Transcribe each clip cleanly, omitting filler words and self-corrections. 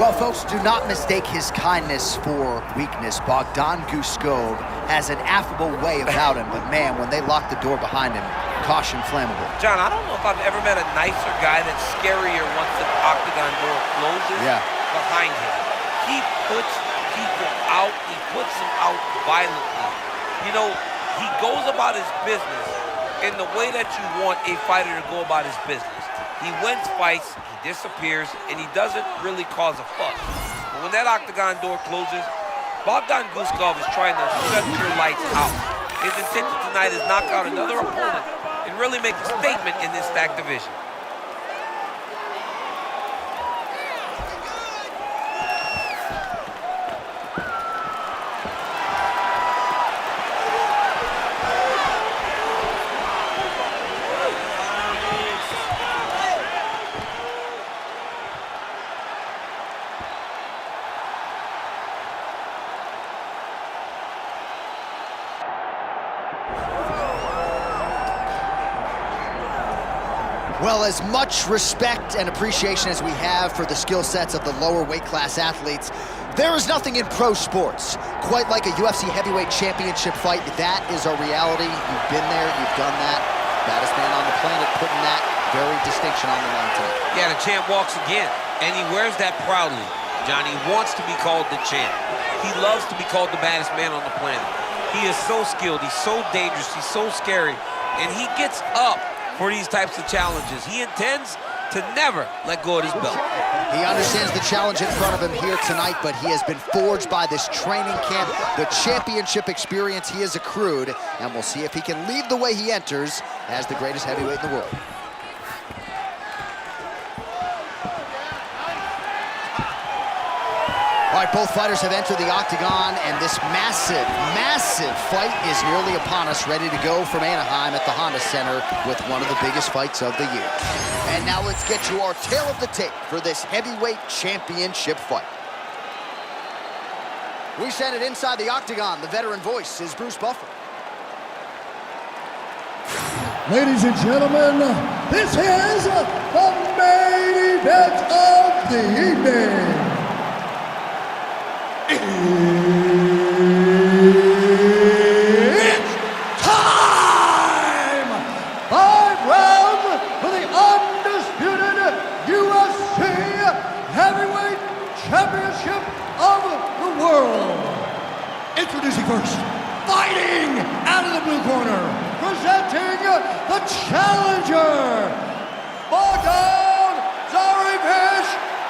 Well, folks, do not mistake his kindness for weakness. Bogdan Guskov has an affable way about him, but man, when they lock the door behind him, caution flammable. John, I don't know if I've ever met a nicer guy that's scarier once the octagon door closes behind him. He puts people out. He puts them out violently. You know, he goes about his business in the way that you want a fighter to go about his business. He wins fights, he disappears, and he doesn't really cause a fuss. But when that octagon door closes, Bogdan Guskov is trying to shut your lights out. His intention tonight is knock out another opponent and really make a statement in this stacked division. Well, as much respect and appreciation as we have for the skill sets of the lower weight class athletes, there is nothing in pro sports quite like a UFC heavyweight championship fight. That is a reality. You've been there, you've done that. Baddest man on the planet putting that very distinction on the line tonight. Yeah, the champ walks again, and he wears that proudly. Johnny wants to be called the champ. He loves to be called the baddest man on the planet. He is so skilled, he's so dangerous, he's so scary, and he gets up for these types of challenges. He intends to never let go of his belt. He understands the challenge in front of him here tonight, but he has been forged by this training camp, the championship experience he has accrued, and we'll see if he can leave the way he enters as the greatest heavyweight in the world. All right, both fighters have entered the octagon, and this massive, massive fight is nearly upon us, ready to go from Anaheim at the Honda Center with one of the biggest fights of the year. And now let's get you our tale of the tape for this heavyweight championship fight. We send it inside the octagon. The veteran voice is Bruce Buffer. Ladies and gentlemen, this is the main event of the evening. It's time! 5 rounds for the undisputed UFC Heavyweight Championship of the world. Introducing first, fighting out of the blue corner, presenting the challenger, Bogdan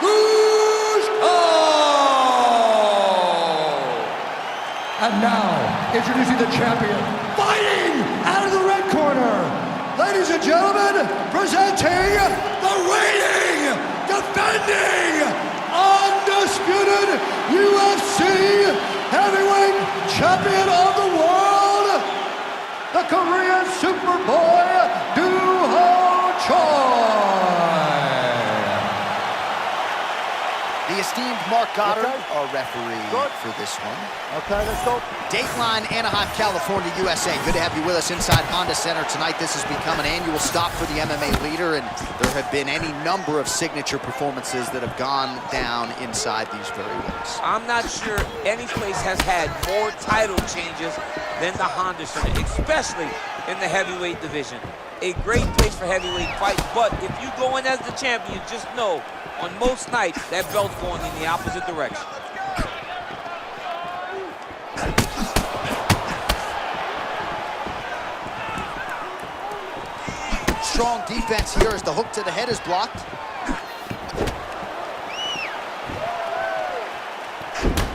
Guskov. And now, introducing the champion, fighting out of the red corner. Ladies and gentlemen, presenting the reigning, defending, undisputed UFC heavyweight champion of the world, the Korean Superboy, Doo-Ho Choi. The esteemed Mark Goddard, our referee for this one. Okay, let's go. Dateline, Anaheim, California, USA. Good to have you with us inside Honda Center tonight. This has become an annual stop for the MMA leader, and there have been any number of signature performances that have gone down inside these very rings. I'm not sure any place has had more title changes than the Honda Center, especially in the heavyweight division. A great place for heavyweight fights, but if you go in as the champion, just know on most nights that belt's going in the opposite direction. Strong defense here as the hook to the head is blocked.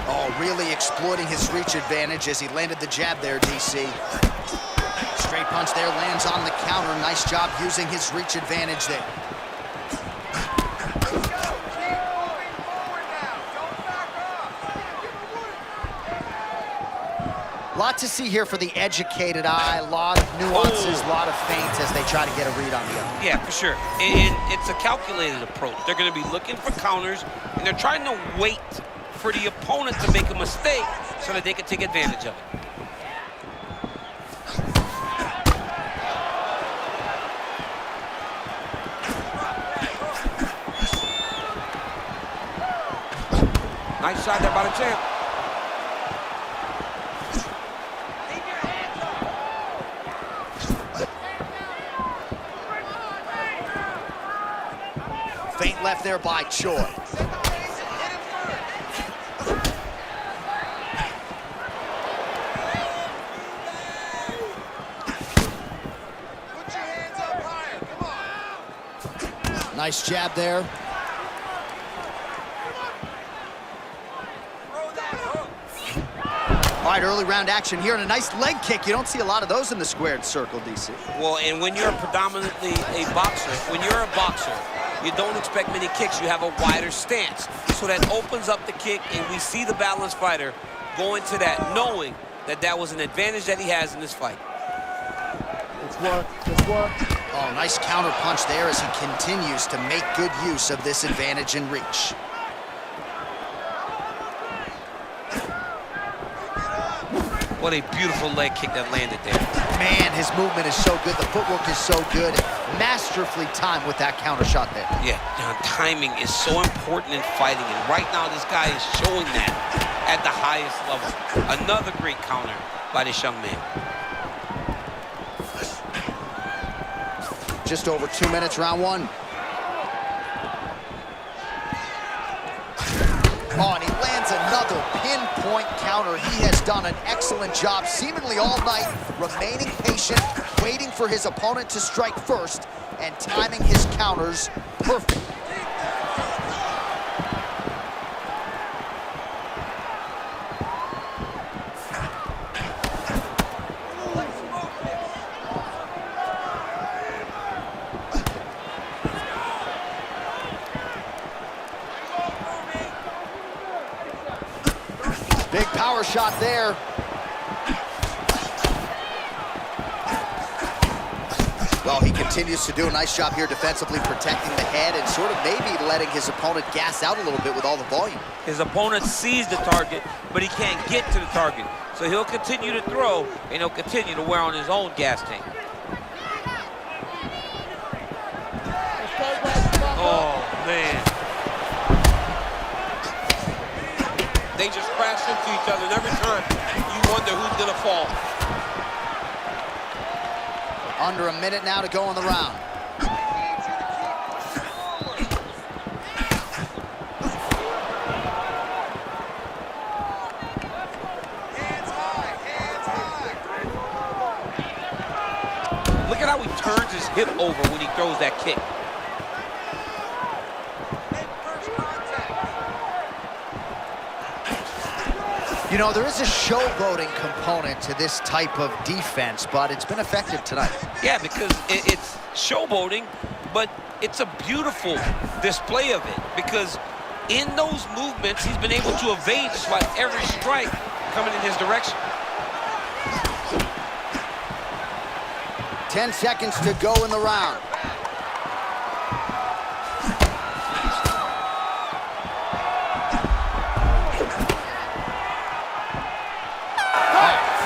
Oh, really exploiting his reach advantage as he landed the jab there, DC. Straight punch there, lands on the counter. Nice job using his reach advantage there. Lot to see here for the educated eye. A lot of nuances, a lot of feints as they try to get a read on the other. Yeah, for sure. And it's a calculated approach. They're going to be looking for counters, and they're trying to wait for the opponent to make a mistake so that they can take advantage of it. Nice shot there by the champ. Feint left there by Choi. Nice jab there. All right, early round action here, and a nice leg kick. You don't see a lot of those in the squared circle, DC. Well, and when you're predominantly a boxer, you don't expect many kicks. You have a wider stance. So that opens up the kick, and we see the balanced fighter go into that, knowing that that was an advantage that he has in this fight. It's work, it's work. Oh, nice counter punch there as he continues to make good use of this advantage in reach. What a beautiful leg kick that landed there. Man, his movement is so good. The footwork is so good. Masterfully timed with that counter shot there. Yeah, timing is so important in fighting, and right now this guy is showing that at the highest level. Another great counter by this young man. Just over 2 minutes, round one. Oh, and he lands another pinpoint counter. He has done an excellent job, seemingly all night, remaining patient, waiting for his opponent to strike first, and timing his counters perfect. Big power shot there. Well, he continues to do a nice job here defensively, protecting the head and sort of maybe letting his opponent gas out a little bit with all the volume. His opponent sees the target, but he can't get to the target. So he'll continue to throw, and he'll continue to wear on his own gas tank. Oh, man. They just crash into each other, and every time you wonder who's gonna fall. Under a minute now to go in the round. Hands high, hands high. Look at how he turns his hip over when he throws that kick. You know, there is a showboating component to this type of defense, but it's been effective tonight. Yeah, because it's showboating, but it's a beautiful display of it. Because in those movements, he's been able to evade just about every strike coming in his direction. 10 seconds to go in the round.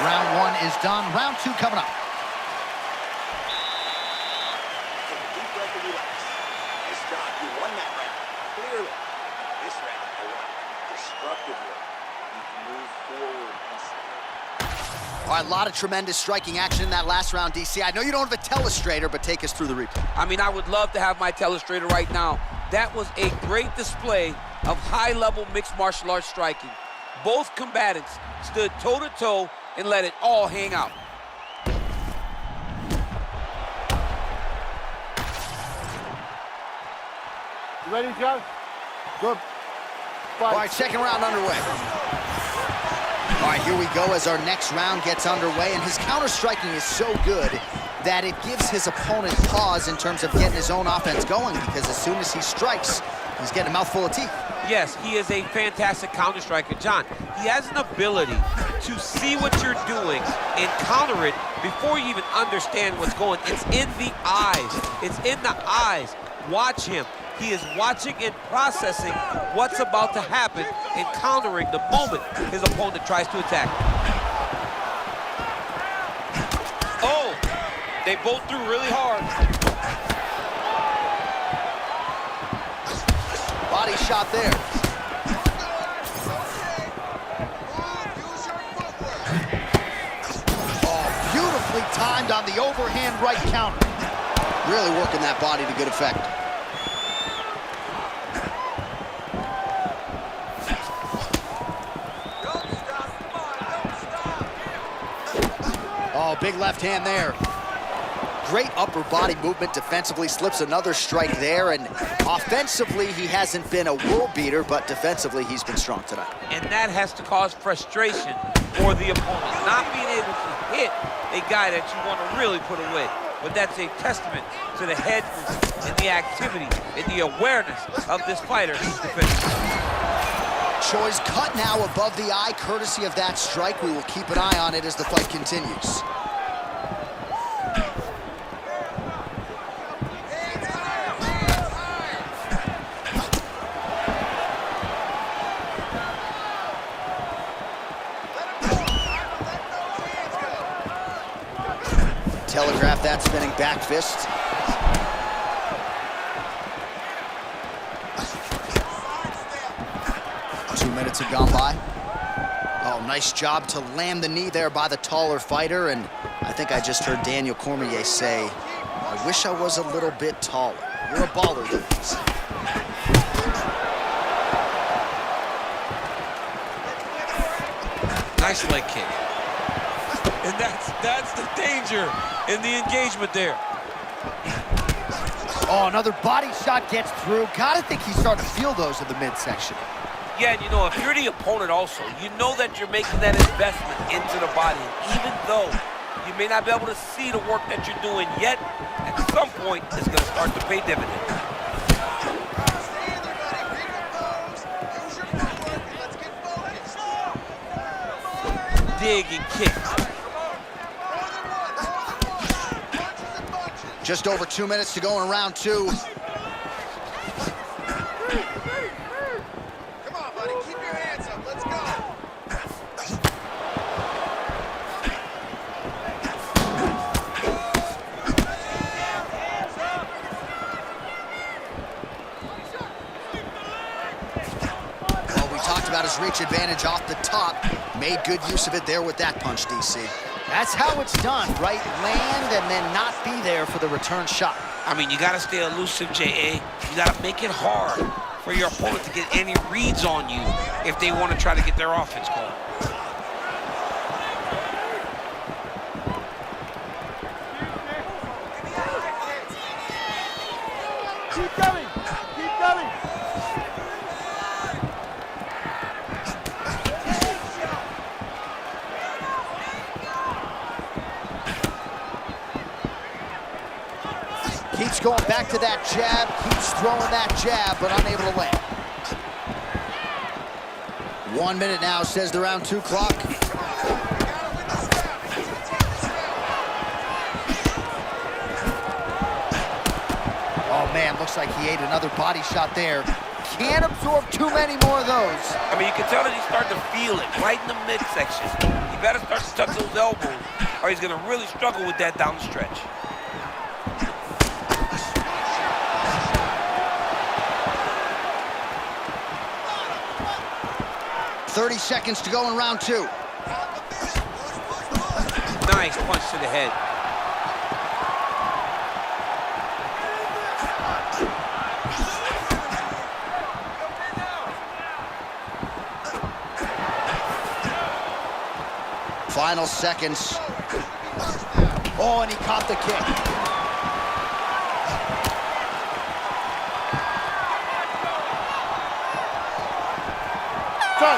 Round one is done. Round two coming up. Take a deep breath and relax. Nice job. You won that round. Clearly. This round, I want destructive work. You can move forward and All right, a lot of tremendous striking action in that last round, DC. I know you don't have a telestrator, but take us through the replay. I mean, I would love to have my telestrator right now. That was a great display of high-level mixed martial arts striking. Both combatants stood toe-to-toe and let it all hang out. You ready, Joe? Good. All right, second round underway. All right, here we go as our next round gets underway, and his counter striking is so good that it gives his opponent pause in terms of getting his own offense going, because as soon as he strikes, he's getting a mouthful of teeth. Yes, he is a fantastic counter striker. John, he has an ability to see what you're doing and counter it before you even understand what's going. It's in the eyes. It's in the eyes. Watch him. He is watching and processing what's about to happen and countering the moment his opponent tries to attack. Oh, they both threw really hard. Body shot there. timed on the overhand right counter. Really working that body to good effect. Oh, big left hand there. Great upper body movement defensively, slips another strike there, and offensively, he hasn't been a world beater, but defensively, he's been strong tonight. And that has to cause frustration for the opponent, not being able to hit a guy that you want to really put away. But that's a testament to the headness and the activity and the awareness of this fighter who's defending. Choi's cut now above the eye, courtesy of that strike. We will keep an eye on it as the fight continues. Telegraph that spinning back fist. Minutes have gone by. Oh, nice job to land the knee there by the taller fighter, and I think I just heard Daniel Cormier say, I wish I was a little bit taller. You're a baller, Lucas. Nice leg kick. And that's the danger in the engagement there. Oh, another body shot gets through. Gotta think he's starting to feel those in the midsection. Yeah, and you know, if you're the opponent also, you know that you're making that investment into the body. And even though you may not be able to see the work that you're doing yet, at some point, it's going to start to pay dividends. Dig and kick. Just over 2 minutes to go in round two. About his reach advantage off the top. Made good use of it there with that punch, DC. That's how it's done, right? Land and then not be there for the return shot. I mean, you got to stay elusive, J.A. You got to make it hard for your opponent to get any reads on you if they want to try to get their offense going. Keep going! Keep going! Keeps going back to that jab, keeps throwing that jab, but unable to land. 1 minute now, says the round two clock. Oh man, looks like he ate another body shot there. Can't absorb too many more of those. I mean, you can tell that he's starting to feel it right in the midsection. He better start to tuck those elbows, or he's going to really struggle with that down the stretch. 30 seconds to go in round two. Nice punch to the head. Final seconds. Oh, and he caught the kick.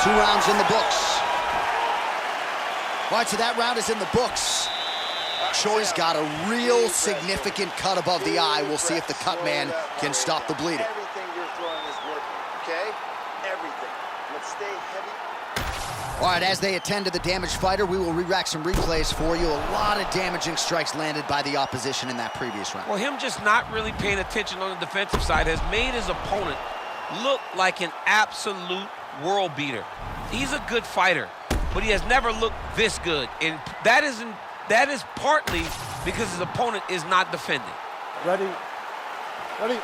2 rounds in the books. All right, so that round is in the books. Choi's got a real significant cut above the eye. We'll see if the cut man can stop the bleeding. Everything you're throwing is working, okay? Everything. Let's stay heavy. All right, as they attend to the damaged fighter, we will re-rack some replays for you. A lot of damaging strikes landed by the opposition in that previous round. Well, him just not really paying attention on the defensive side has made his opponent look like an absolute world beater. He's a good fighter, but he has never looked this good, and that is partly because his opponent is not defending. Ready? Ready?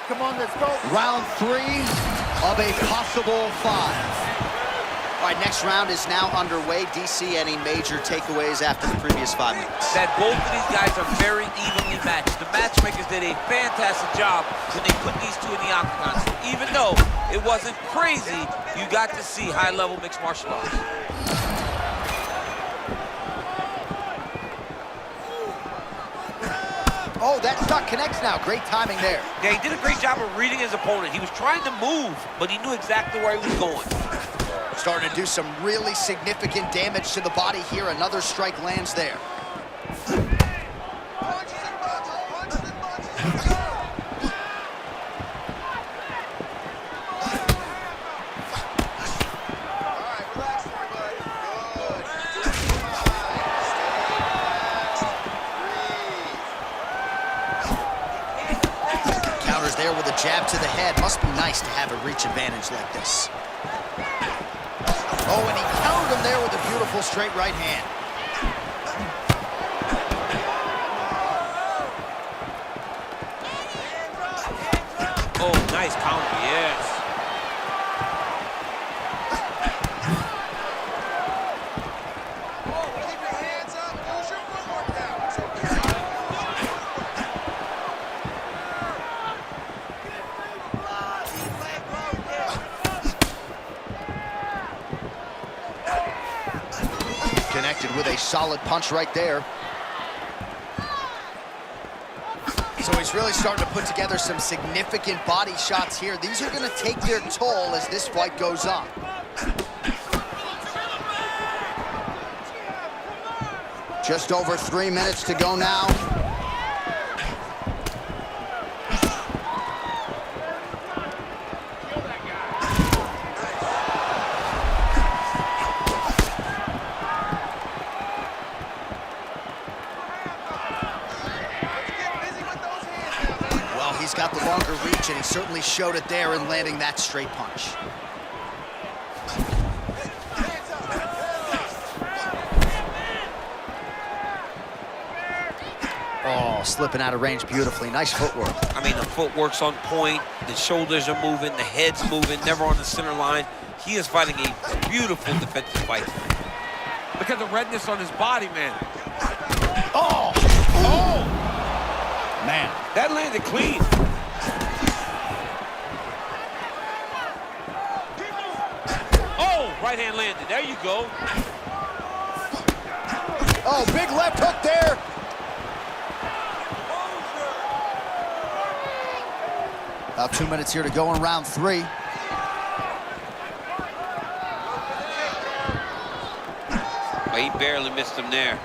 Come on, let's go. Round 3 of a possible 5. All right, right, next round is now underway. DC, any major takeaways after the previous 5 minutes? That both of these guys are very evenly matched. The matchmakers did a fantastic job when they put these two in the octagon. So even though it wasn't crazy, you got to see high-level mixed martial arts. Oh, that shot connects now. Great timing there. Yeah, he did a great job of reading his opponent. He was trying to move, but he knew exactly where he was going. Starting to do some really significant damage to the body here. Another strike lands there. Counters there with a jab to the head. Must be nice to have a reach advantage like this. Oh, and he countered him there with a beautiful straight right hand. Oh, nice counter, yes. Keep your hands up, use your footwork down. Connected with a solid punch right there. So he's really starting to put together some significant body shots here. These are going to take their toll as this fight goes on. Just over 3 minutes to go now. He's got the longer reach, and he certainly showed it there in landing that straight punch. Oh, slipping out of range beautifully. Nice footwork. I mean, the footwork's on point, the shoulders are moving, the head's moving, never on the center line. He is fighting a beautiful defensive fight. Look at the redness on his body, man. Oh! Oh! Man. That landed clean. Oh, right hand landed. There you go. Oh, big left hook there. About 2 minutes here to go in round 3. But he barely missed him there.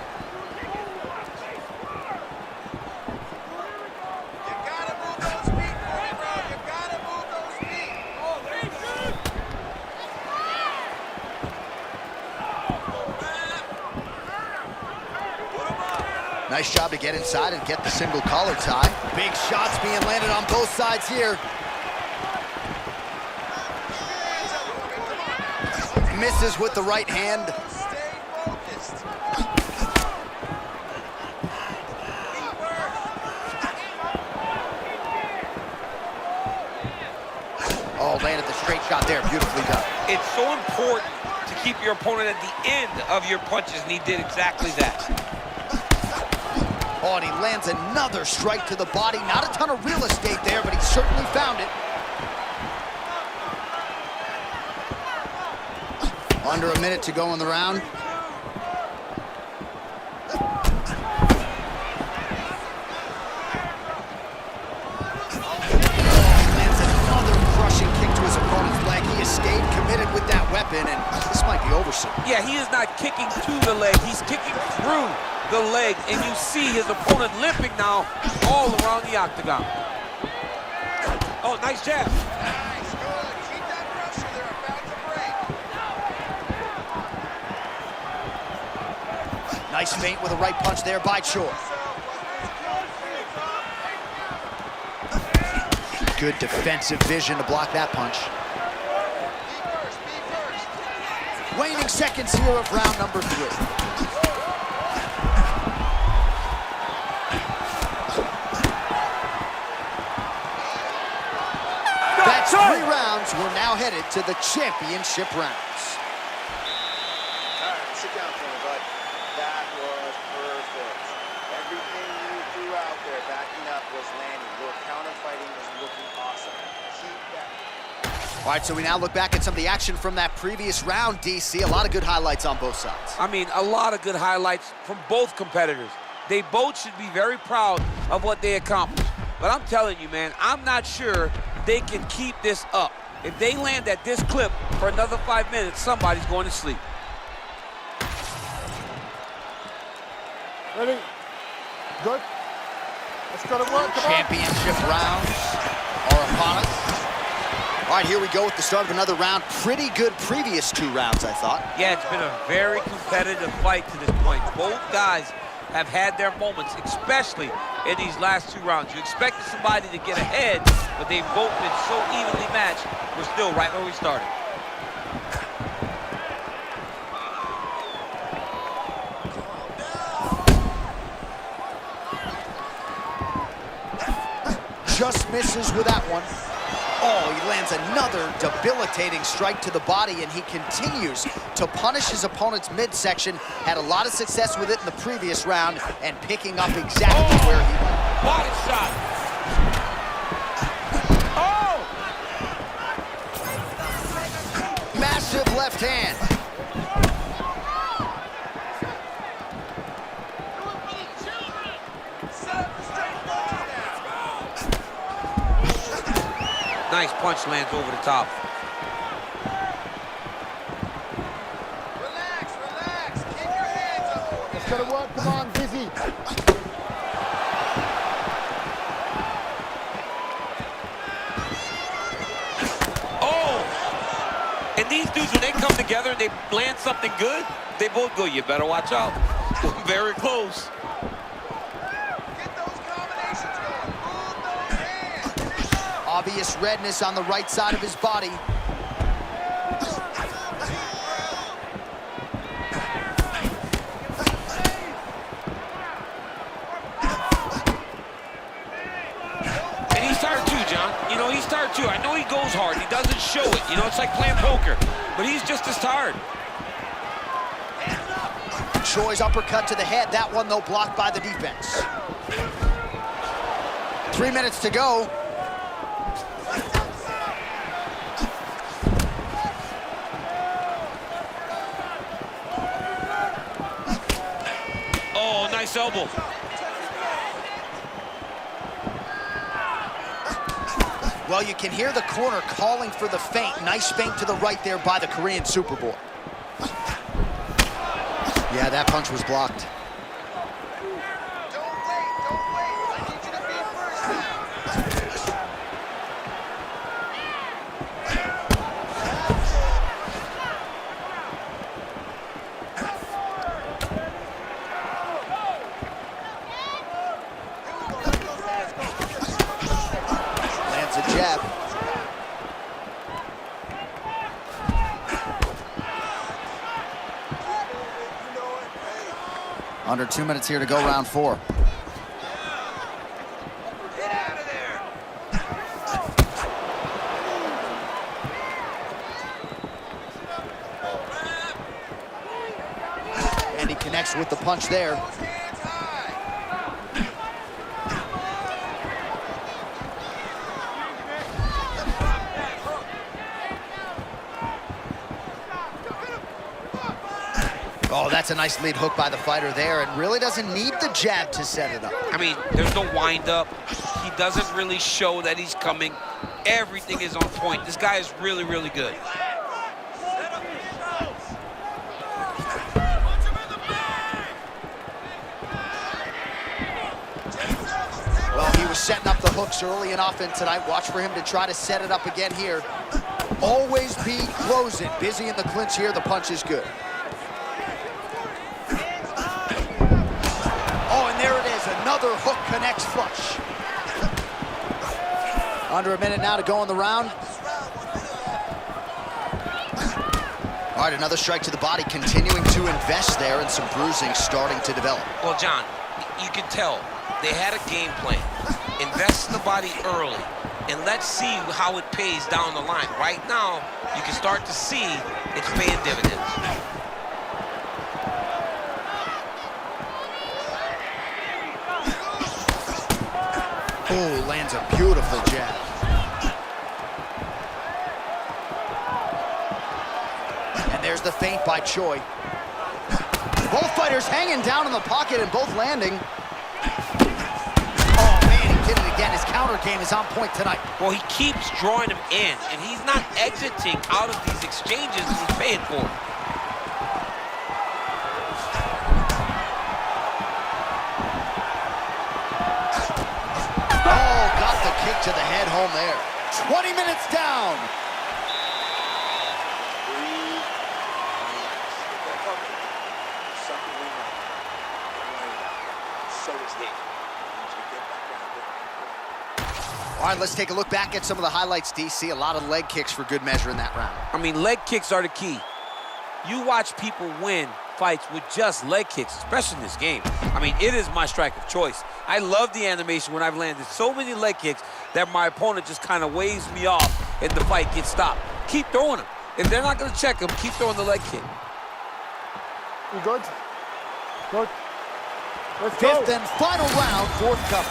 Nice job to get inside and get the single collar tie. Big shots being landed on both sides here. Misses with the right hand. Stay focused. Oh, landed the straight shot there. Beautifully done. It's so important to keep your opponent at the end of your punches, and he did exactly that. Oh, and he lands another strike to the body. Not a ton of real estate there, but he certainly found it. Under a minute to go in the round. Lands another crushing kick to his opponent's leg. He has stayed committed with that weapon, and this might be over soon. Yeah, he is not kicking to the leg. He's kicking through the leg, and you see his opponent limping now all around the octagon. Oh, nice jab. Nice, good. Keep that pressure. They're about to break. Nice feint with a right punch there by Chor. Good defensive vision to block that punch. Be first. Waning seconds here of round number 3. That's 3 rounds. We're now headed to the championship rounds. Sit down for me, bud. That was perfect. Everything you threw out there backing up was landing. Your counter fighting was looking awesome. Keep that. All right, so we now look back at some of the action from that previous round, DC. A lot of good highlights on both sides. I mean, a lot of good highlights from both competitors. They both should be very proud of what they accomplished. But I'm telling you, man, I'm not sure they can keep this up. If they land at this clip for another 5 minutes, somebody's going to sleep. Ready? Good. Let's go to work. Come on. Championship rounds are upon us. All right, here we go with the start of another round. Pretty good previous 2 rounds, I thought. Yeah, it's been a very competitive fight to this point. Both guys have had their moments, especially in these last 2 rounds. You expected somebody to get ahead, but they've both been so evenly matched. We're still right where we started. Just misses with that one. Oh, he lands another debilitating strike to the body, and he continues to punish his opponent's midsection. Had a lot of success with it in the previous round, and picking up exactly where he went. Body shot. Oh! Massive left hand. Nice punch lands over the top. Relax, relax. Keep your hands up over Let's there. go to work. Come on, Dizzy. Oh! And these dudes, when they come together and they land something good, they both go, you better watch out. Very close. Get those combinations going. Move those hands. Obvious redness on the right side of his body. And he's tired too, John. You know, he's tired too. I know he goes hard. He doesn't show it. You know, it's like playing poker. But he's just as tired. Choi's uppercut to the head. That one, though, blocked by the defense. 3 minutes to go. Oh, nice elbow. Well, you can hear the corner calling for the feint. Nice feint to the right there by the Korean Superboy. Yeah, that punch was blocked. Don't wait, don't wait. I need you to be first now. Lands a jab. Under 2 minutes here to go, round 4. Get out of there. And he connects with the punch there. Those hands high. Oh, that's a nice lead hook by the fighter there, and really doesn't need the jab to set it up. I mean, there's no wind-up. He doesn't really show that he's coming. Everything is on point. This guy is really, really good. Well, he was setting up the hooks early and often tonight. Watch for him to try to set it up again here. Always be closing. Busy in the clinch here. The punch is good. Oh, and there it is. Another hook connects flush. Under a minute now to go in the round. All right, another strike to the body, continuing to invest there, and some bruising starting to develop. Well, John, you can tell they had a game plan. Invest in the body early, and let's see how it pays down the line. Right now, you can start to see it's paying dividends. lands a beautiful jab. And there's the feint by Choi. Both fighters hanging down in the pocket and both landing. Oh man, he did it again. His counter game is on point tonight. Well, he keeps drawing him in, and he's not exiting out of these exchanges he's paying for. Oh, got the kick to the head home there. 20 minutes down. All right, let's take a look back at some of the highlights, DC. A lot of leg kicks for good measure in that round. I mean, leg kicks are the key. You watch people win fights with just leg kicks, especially in this game. I mean, it is my strike of choice. I love the animation when I've landed so many leg kicks that my opponent just kind of waves me off and the fight gets stopped. Keep throwing them. If they're not going to check them, keep throwing the leg kick. You good? Good. Let's go. Fifth and final round, fourth cover.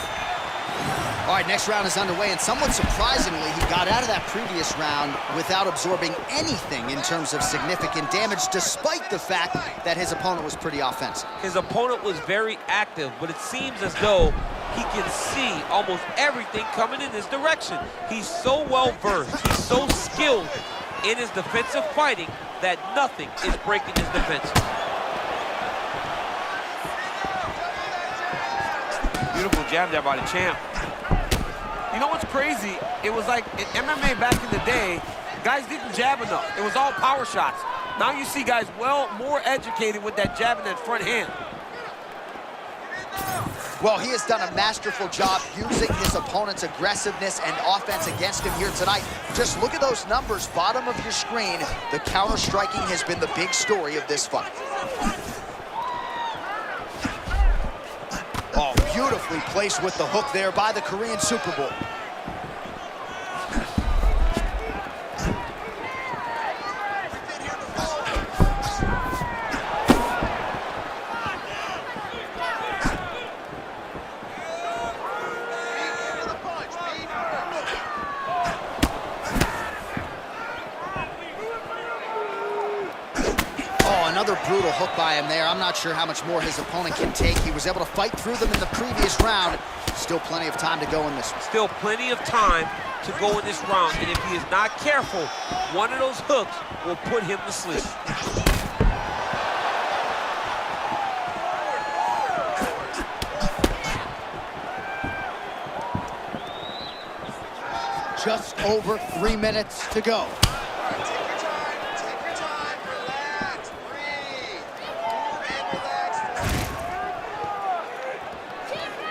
All right, next round is underway, and somewhat surprisingly, he got out of that previous round without absorbing anything in terms of significant damage, despite the fact that his opponent was pretty offensive. His opponent was very active, but it seems as though he can see almost everything coming in his direction. He's so well-versed, he's so skilled in his defensive fighting that nothing is breaking his defense. Beautiful jab there by the champ. You know what's crazy? It was like in MMA back in the day, guys didn't jab enough. It was all power shots. Now you see guys more educated with that jab in that front hand. Well, he has done a masterful job using his opponent's aggressiveness and offense against him here tonight. Just look at those numbers, bottom of your screen. The counter-striking has been the big story of this fight. Oh, beautifully placed with the hook there by the Korean Super Bowl. Another brutal hook by him there. I'm not sure how much more his opponent can take. He was able to fight through them in the previous round. Still plenty of time to go in this one. Still plenty of time to go in this round. And if he is not careful, one of those hooks will put him to sleep. Just over 3 minutes to go.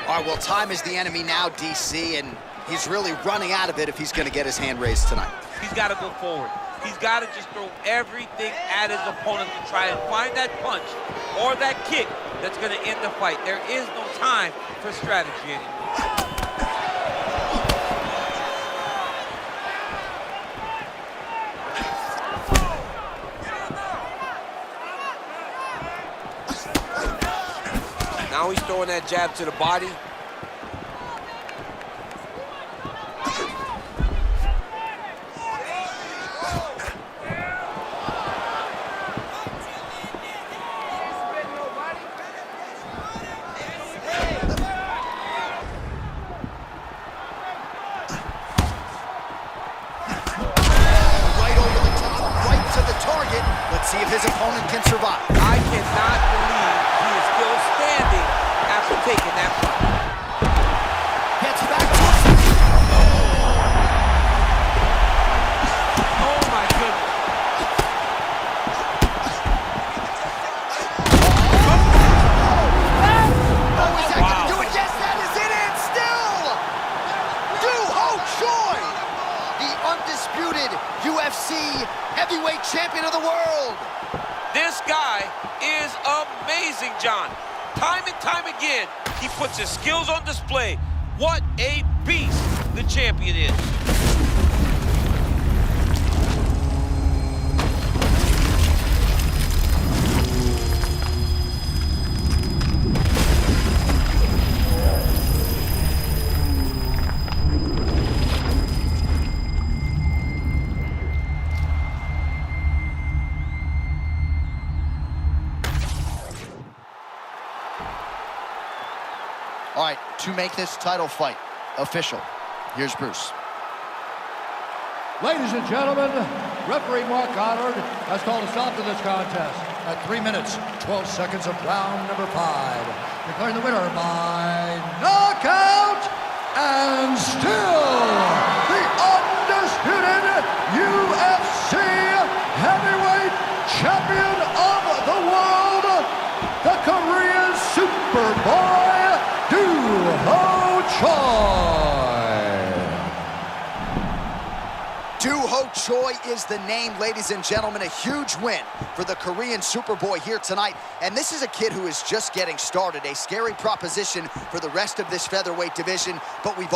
All right, well, time is the enemy now, DC, and he's really running out of it if he's going to get his hand raised tonight. He's got to go forward. He's got to just throw everything at his opponent to try and find that punch or that kick that's going to end the fight. There is no time for strategy anymore. Now he's throwing that jab to the body. Right over the top, right to the target. Let's see if his opponent can survive. I cannot believe he is still standing after taking that punch. Gets back to it. Oh my goodness. Oh, is that going to do it? Yes, that is it, and still, Ho Choi, the undisputed UFC heavyweight champion of the world. This guy is amazing, John. Time and time again, he puts his skills on display. What a beast the champion is. All right, to make this title fight official, here's Bruce. Ladies and gentlemen, referee Mark Goddard has called a stop to this contest at 3 minutes, 12 seconds of round number 5. Declaring the winner by knockout and still the undisputed UFC heavyweight champion of the world, the Korean Superboy, Do-Ho Choi. Do-Ho Choi is the name, ladies and gentlemen. A huge win for the Korean Superboy here tonight. And this is a kid who is just getting started. A scary proposition for the rest of this featherweight division. But we've